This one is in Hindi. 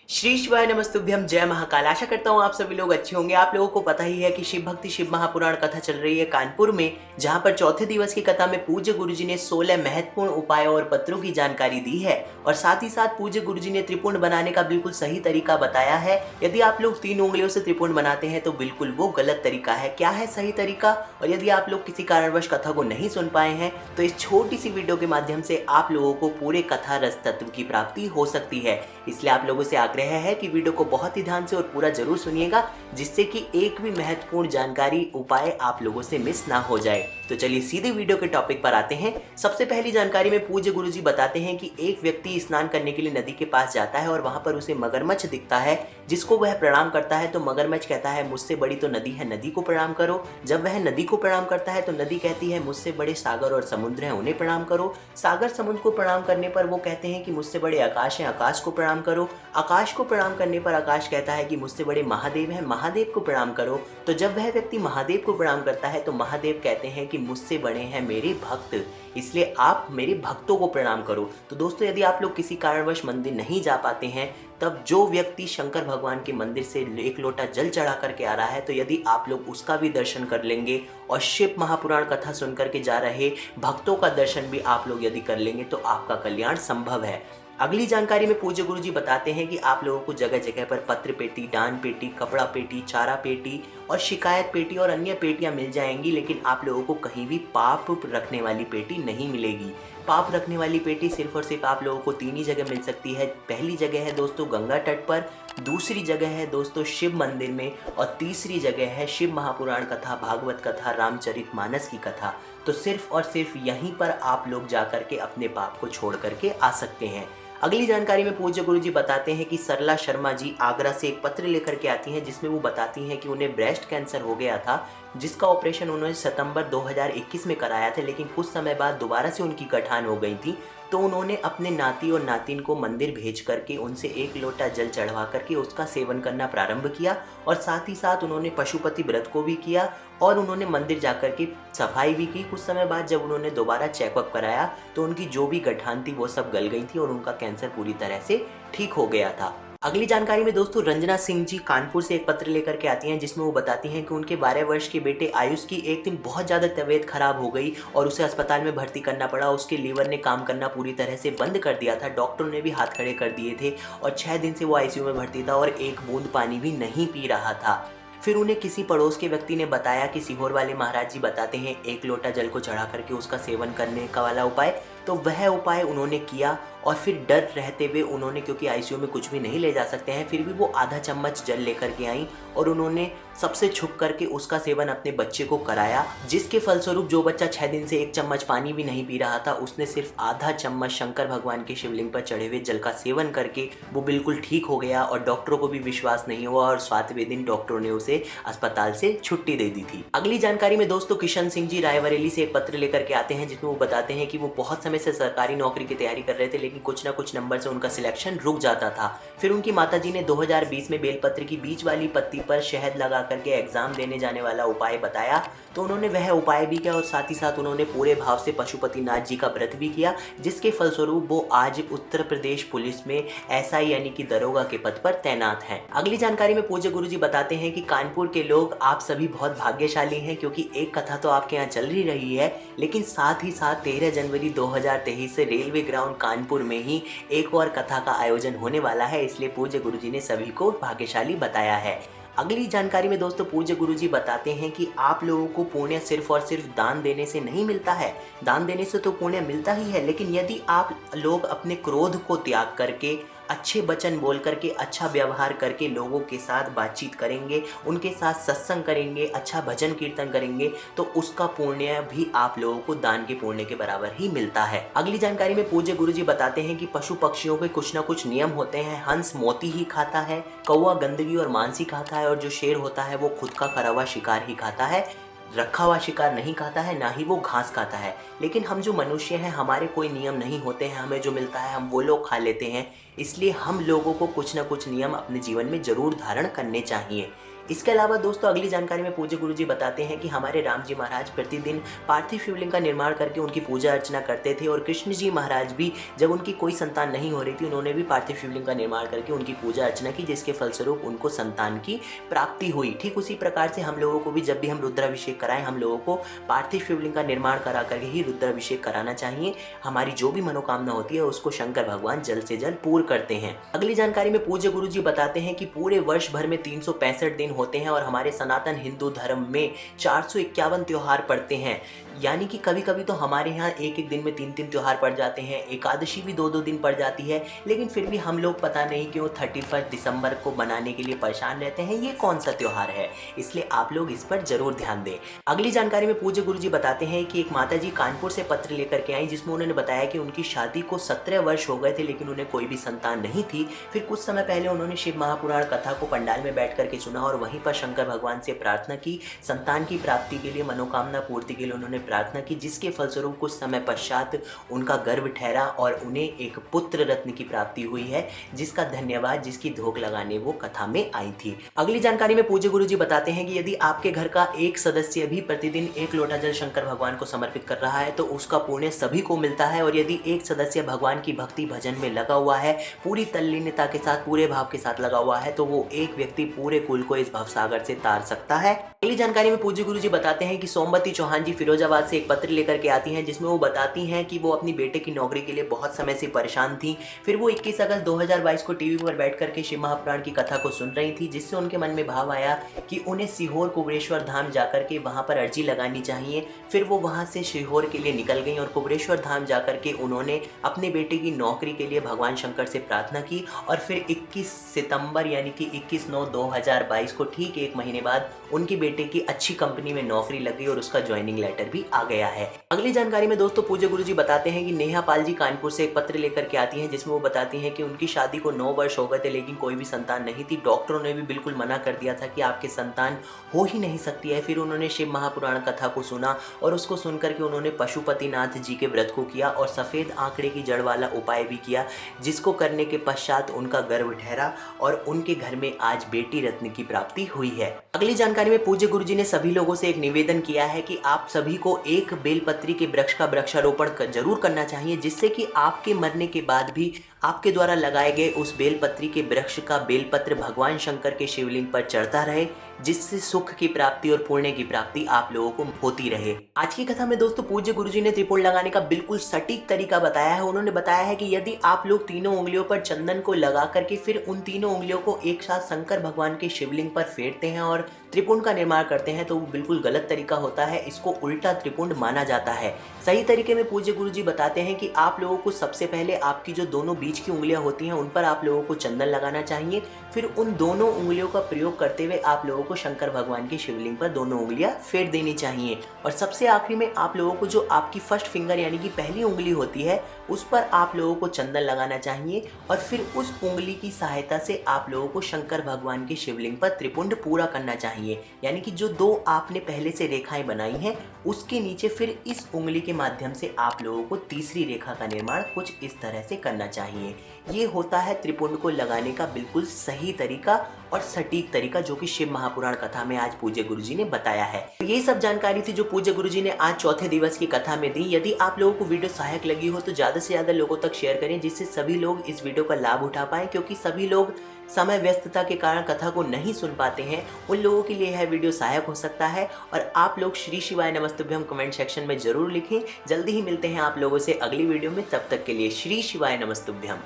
श्री शिवाय नमस्तुभ्यम। जय महाकाल। आशा करता हूँ आप सभी लोग अच्छे होंगे। आप लोगों को पता ही है कि शिव भक्ति शिव महापुराण कथा चल रही है कानपुर में, जहाँ पर चौथे दिवस की कथा में पूज्य गुरुजी ने 16 महत्वपूर्ण उपायों और पत्रों की जानकारी दी है और साथ ही साथ पूज्य गुरुजी ने त्रिपुंड बनाने का बिल्कुल सही तरीका बताया है। यदि आप लोग 3 उंगलियों से त्रिपुंड बनाते हैं तो बिल्कुल वो गलत तरीका है। क्या है सही तरीका? और यदि आप लोग किसी कारणवश कथा को नहीं सुन पाए हैं तो इस छोटी सी वीडियो के माध्यम से आप लोगों को पूरे कथा रस तत्व की प्राप्ति हो सकती है। इसलिए आप लोगों से आग्रह है कि वीडियो को बहुत ही ध्यान से और पूरा जरूर सुनिएगा, जिससे कि एक भी महत्वपूर्ण जानकारी उपाय आप लोगों से मिस ना हो जाए। तो चलिए सीधे वीडियो के टॉपिक पर आते हैं। सबसे पहली जानकारी में पूज्य गुरुजी बताते हैं कि एक व्यक्ति स्नान करने के लिए नदी के पास जाता है और वहां पर उसे मगरमच्छ दिखता है, जिसको वह प्रणाम करता है। तो मगरमच्छ कहता है, मुझसे बड़ी तो नदी है, नदी को प्रणाम करो। जब वह नदी को प्रणाम करता है तो नदी कहती है, मुझसे बड़े सागर और समुद्र हैं, उन्हें प्रणाम करो। सागर समुद्र को प्रणाम करने पर वो कहते हैं कि मुझसे बड़े आकाश हैं, आकाश को प्रणाम करो। आकाश को प्रणाम करने पर आकाश कहता है कि मुझसे बड़े महादेव हैं, महादेव को प्रणाम करो। तो जब वह व्यक्ति महादेव को प्रणाम करता है तो महादेव कहते हैं कि मुझसे बड़े हैं मेरे भक्त, इसलिए आप मेरे भक्तों को प्रणाम करो। तो दोस्तों, यदि आप लोग किसी कारणवश मंदिर नहीं जा पाते हैं, तब जो व्यक्ति शंकर भगवान के मंदिर से एक लोटा जल चढ़ा करके आ रहा है, तो यदि आप लोग उसका भी दर्शन कर लेंगे और शिव महापुराण कथा सुन करके जा रहे भक्तों का दर्शन भी आप लोग यदि कर लेंगे तो आपका कल्याण संभव है। अगली जानकारी में पूज्य गुरुजी बताते हैं कि आप लोगों को जगह जगह पर पत्र पेटी, दान पेटी, कपड़ा पेटी, चारा पेटी और शिकायत पेटी और अन्य पेटियां मिल जाएंगी, लेकिन आप लोगों को कहीं भी पाप रखने वाली पेटी नहीं मिलेगी। पाप रखने वाली पेटी सिर्फ और सिर्फ आप लोगों को 3 ही जगह मिल सकती है। पहली जगह है दोस्तों गंगा तट पर, दूसरी जगह है दोस्तों शिव मंदिर में और तीसरी जगह है शिव महापुराण कथा, भागवत कथा, रामचरितमानस की कथा। तो सिर्फ और सिर्फ यहीं पर आप लोग जाकर के अपने पाप को छोड़ करके आ सकते हैं। अगली जानकारी में पूज्य गुरुजी बताते हैं कि सरला शर्मा जी आगरा से एक पत्र लेकर के आती हैं, जिसमें वो बताती हैं कि उन्हें ब्रेस्ट कैंसर हो गया था, जिसका ऑपरेशन उन्होंने सितंबर 2021 में कराया था, लेकिन कुछ समय बाद दोबारा से उनकी गठान हो गई थी। तो उन्होंने अपने नाती और नातिन को मंदिर भेज करके उनसे एक लोटा जल चढ़वा करके उसका सेवन करना प्रारंभ किया और साथ ही साथ उन्होंने पशुपति व्रत को भी किया और उन्होंने मंदिर जाकर के सफाई भी की। कुछ समय बाद जब उन्होंने दोबारा चेकअप कराया तो उनकी जो भी गठान थी वो सब गल गई थी और उनका कैंसर पूरी तरह से ठीक हो गया था। अगली जानकारी में दोस्तों रंजना सिंह जी कानपुर से एक पत्र लेकर के आती हैं, जिसमें वो बताती हैं कि उनके 12 वर्ष के बेटे आयुष की एक दिन बहुत ज़्यादा तबीयत खराब हो गई और उसे अस्पताल में भर्ती करना पड़ा। उसके लीवर ने काम करना पूरी तरह से बंद कर दिया था, डॉक्टरों ने भी हाथ खड़े कर दिए थे और 6 दिन से वो आईसीयू में भर्ती था और एक बूंद पानी भी नहीं पी रहा था। फिर उन्हें किसी पड़ोस के व्यक्ति ने बताया कि सीहोर वाले महाराज जी बताते हैं एक लोटा जल को चढ़ा करके उसका सेवन करने का वाला उपाय। तो वह उपाय उन्होंने किया और फिर डर रहते हुए उन्होंने, क्योंकि आईसीयू में कुछ भी नहीं ले जा सकते हैं, फिर भी वो आधा चम्मच जल लेकर के आई और उन्होंने सबसे छुप करके उसका सेवन अपने बच्चे को कराया, जिसके फलस्वरूप जो बच्चा 6 दिन से 1 चम्मच पानी भी नहीं पी रहा था, उसने सिर्फ आधा चम्मच शंकर भगवान के शिवलिंग पर चढ़े हुए जल का सेवन करके वो बिल्कुल ठीक हो गया और डॉक्टरों को भी विश्वास नहीं हुआ और 7वें दिन डॉक्टरों ने उसे अस्पताल से छुट्टी दे दी थी। अगली जानकारी में दोस्तों किशन सिंह जी रायबरेली से एक पत्र लेकर के आते हैं, जिसमें वो बताते हैं कि वो बहुत समय से सरकारी नौकरी की तैयारी कर रहे थे, लेकिन कुछ ना कुछ नंबर से उनका सिलेक्शन रुक जाता था। फिर उनकी माताजी ने 2020 में बेलपत्र की बीच वाली पत्ती पर शहद लगा करके एग्जाम देने जाने वाला उपाय बताया। तो उन्होंने वह उपाय भी किया और साथ ही साथ उन्होंने पूरे भाव से पशुपतिनाथ जी का व्रत भी किया, जिसके फलस्वरूप वो आज उत्तर प्रदेश पुलिस में एसआई यानी कि दरोगा के पद पर तैनात हैं। अगली जानकारी में पूज्य गुरुजी बताते हैं कि कानपुर के लोग आप सभी बहुत भाग्यशाली हैं, क्योंकि एक कथा तो आपके यहाँ चल ही रही है, लेकिन साथ ही साथ 13 जनवरी 2023 से रेलवे ग्राउंड कानपुर में ही एक और कथा का आयोजन होने वाला है, इसलिए पूज्य गुरुजी ने सभी को भाग्यशाली बताया है। अगली जानकारी में दोस्तों पूज्य गुरुजी बताते हैं कि आप लोगों को पुण्य सिर्फ और सिर्फ दान देने से नहीं मिलता है। दान देने से तो पुण्य मिलता ही है, लेकिन यदि आप लोग अपने क्रोध को त्याग करके अच्छे वचन बोल करके, अच्छा व्यवहार करके लोगों के साथ बातचीत करेंगे, उनके साथ सत्संग करेंगे, अच्छा भजन कीर्तन करेंगे, तो उसका पुण्य भी आप लोगों को दान के पुण्य के बराबर ही मिलता है। अगली जानकारी में पूज्य गुरुजी बताते हैं कि पशु पक्षियों के कुछ ना कुछ नियम होते हैं। हंस मोती ही खाता है, कौवा गंदगी और मांस ही खाता है और जो शेर होता है वो खुद का करा हुआ शिकार ही खाता है, रखा हुआ शिकार नहीं खाता है, ना ही वो घास खाता है। लेकिन हम जो मनुष्य हैं, हमारे कोई नियम नहीं होते हैं, हमें जो मिलता है हम वो लोग खा लेते हैं। इसलिए हम लोगों को कुछ ना कुछ नियम अपने जीवन में जरूर धारण करने चाहिए। इसके अलावा दोस्तों अगली जानकारी में पूज्य गुरुजी बताते हैं कि हमारे राम जी महाराज प्रतिदिन पार्थिव शिवलिंग का निर्माण करके उनकी पूजा अर्चना करते थे और कृष्ण जी महाराज भी जब उनकी कोई संतान नहीं हो रही थी उन्होंने भी पार्थिव शिवलिंग का निर्माण करके उनकी पूजा अर्चना की, जिसके फलस्वरूप उनको संतान की प्राप्ति हुई। ठीक उसी प्रकार से हम लोगों को भी जब भी हम रुद्राभिषेक कराएं हम लोगों को पार्थिव शिवलिंग का निर्माण करा करके ही रुद्राभिषेक कराना चाहिए। हमारी जो भी मनोकामना होती है उसको शंकर भगवान जल्द से जल्द पूर्ण करते हैं। अगली जानकारी में पूज्य गुरुजी बताते हैं कि पूरे वर्ष भर में 365 दिन होते हैं और हमारे सनातन हिंदू धर्म में 451 त्योहार पड़ते हैं। यानी कि कभी कभी तो हमारे यहाँ एक एक दिन में 3-3 त्योहार पड़ जाते हैं, एकादशी भी 2-2 दिन पड़ जाती है, लेकिन फिर भी हम लोग पता नहीं क्यों 31 दिसंबर को मनाने के लिए परेशान रहते हैं। ये कौन सा त्योहार है, इसलिए आप लोग इस पर जरूर ध्यान दें। अगली जानकारी में पूज्य गुरुजी बताते हैं कि एक माता जी कानपुर से पत्र लेकर के आई जिसमें उन्होंने बताया कि उनकी शादी को 17 वर्ष हो गए थे लेकिन उन्हें कोई भी संतान नहीं थी। फिर कुछ समय पहले उन्होंने शिव महापुराण कथा को पंडाल में बैठ करके सुना और वहीं पर शंकर भगवान से प्रार्थना की, संतान की प्राप्ति के लिए, मनोकामना पूर्ति के लिए उन्होंने प्रार्थना की, जिसके फलस्वरूप कुछ समय पश्चात उनका गर्भ ठहरा और उन्हें एक पुत्र रत्न की प्राप्ति हुई है, जिसका धन्यवाद, जिसकी धोख लगाने वो कथा में आई थी। अगली जानकारी में पूज्य गुरुजी बताते हैं कि यदि आपके घर का एक सदस्य भी प्रतिदिन 1 लोटा जल शंकर भगवान को समर्पित कर रहा है तो उसका पुण्य सभी को मिलता है, और यदि एक सदस्य भगवान की भक्ति भजन में लगा हुआ है, पूरी तल्लीनता के साथ, पूरे भाव के साथ लगा हुआ है, तो वो एक व्यक्ति पूरे कुल को इस भवसागर से तार सकता है। अगली जानकारी में पूज्य गुरुजी बताते हैं कि सोमवती चौहान जी फिरोजाबाद से एक पत्र लेकर के आती हैं जिसमें वो बताती हैं कि वो अपनी बेटे की नौकरी के लिए बहुत समय से परेशान थी। फिर वो 21 अगस्त 2022 को टीवी पर बैठ करके शिव महापुराण की कथा को सुन रही थी, जिससे उनके मन में भाव आया कि उन्हें सीहोर कुबेरेश्वर धाम जाकर के वहां पर अर्जी लगानी चाहिए। फिर वो वहां से सीहोर के लिए निकल गई और कुबेरेश्वर धाम जाकर के उन्होंने अपने बेटे की नौकरी के लिए भगवान शंकर से प्रार्थना की और फिर 21 सितंबर यानी कि 21/9/2022 को ठीक 1 महीने बाद उनकी बेटे की अच्छी कंपनी में नौकरी लग गई और उसका ज्वाइनिंग लेटर भी आ गया है। अगली जानकारी में दोस्तों पूज्य गुरुजी बताते हैं कि नेहा पाल जी कानपुर से एक पत्र लेकर के आती हैं जिसमें वो बताती हैं कि उनकी शादी को 9 वर्ष हो गए थे लेकिन कोई भी संतान नहीं थी। डॉक्टरों ने भी बिल्कुल मना कर दिया था कि आपके संतान हो ही नहीं सकती है। फिर उन्होंने शिव महापुराण कथा को सुना और उसको सुनकर के उन्होंने पशुपतिनाथ जी के व्रत को किया और सफेद आंकड़े की जड़ वाला उपाय भी किया, जिसको करने के पश्चात उनका गर्भ ठहरा और उनके घर में आज बेटी रत्न की प्राप्ति हुई है। अगली जानकारी में पूज्य गुरुजी ने सभी लोगों से एक निवेदन किया है कि आप सभी को एक बेलपत्री के वृक्ष का वृक्षारोपण जरूर करना चाहिए, जिससे कि आपके मरने के बाद भी आपके द्वारा लगाए गए उस बेलपत्री के वृक्ष का बेलपत्र भगवान शंकर के शिवलिंग पर चढ़ता रहे, जिससे सुख की प्राप्ति और पुण्य की प्राप्ति आप लोगों को होती रहे। आज की कथा में दोस्तों पूज्य गुरुजी ने त्रिपुंड लगाने का बिल्कुल सटीक तरीका बताया है। उन्होंने बताया है कि यदि आप लोग तीनों उंगलियों पर चंदन को लगा करके फिर उन तीनों उंगलियों को एक साथ शंकर भगवान के शिवलिंग पर फेरते हैं और त्रिपुंड का निर्माण करते हैं तो वो बिल्कुल गलत तरीका होता है। इसको उल्टा त्रिपुंड माना जाता है। सही तरीके में पूज्य गुरुजी बताते हैं कि आप लोगों को सबसे पहले आपकी जो दोनों बीच की उंगलियां होती हैं उन पर आप लोगों को चंदन लगाना चाहिए। फिर उन दोनों उंगलियों का प्रयोग करते हुए आप लोगों को शंकर भगवान की शिवलिंग पर दोनों उंगलियां फेर देनी चाहिए। और सबसे आखिरी में आप लोगों को जो आपकी फर्स्ट फिंगर यानी कि पहली उंगली होती है उस पर आप लोगों को चंदन लगाना चाहिए और फिर उस उंगली की सहायता से आप लोगों को शंकर भगवान की शिवलिंग पर त्रिपुंड पूरा करना चाहिए। यानी कि जो दो आपने पहले से रेखाएं बनाई हैं उसके नीचे फिर इस उंगली के माध्यम से आप लोगों को तीसरी रेखा का निर्माण कुछ इस तरह से करना चाहिए। ये होता है त्रिपुंड को लगाने का बिल्कुल सही तरीका और सटीक तरीका, जो कि शिव महापुराण कथा में आज पूज्य गुरुजी ने बताया है। तो ये सब जानकारी थी जो पूज्य गुरुजी ने आज चौथे दिवस की कथा में दी। यदि आप लोगों को वीडियो सहायक लगी हो तो ज्यादा से ज्यादा लोगों तक शेयर करें, जिससे सभी लोग इस वीडियो का लाभ उठा पाएं, क्योंकि सभी लोग समय व्यस्तता के कारण कथा को नहीं सुन पाते हैं। उन लोगों के लिए यह वीडियो सहायक हो सकता है। और आप लोग श्री शिवाय नमस्तुभ्यम कमेंट सेक्शन में जरूर लिखें। जल्दी ही मिलते हैं आप लोगों से अगली वीडियो में, तब तक के लिए श्री शिवाय नमस्तुभ्यम।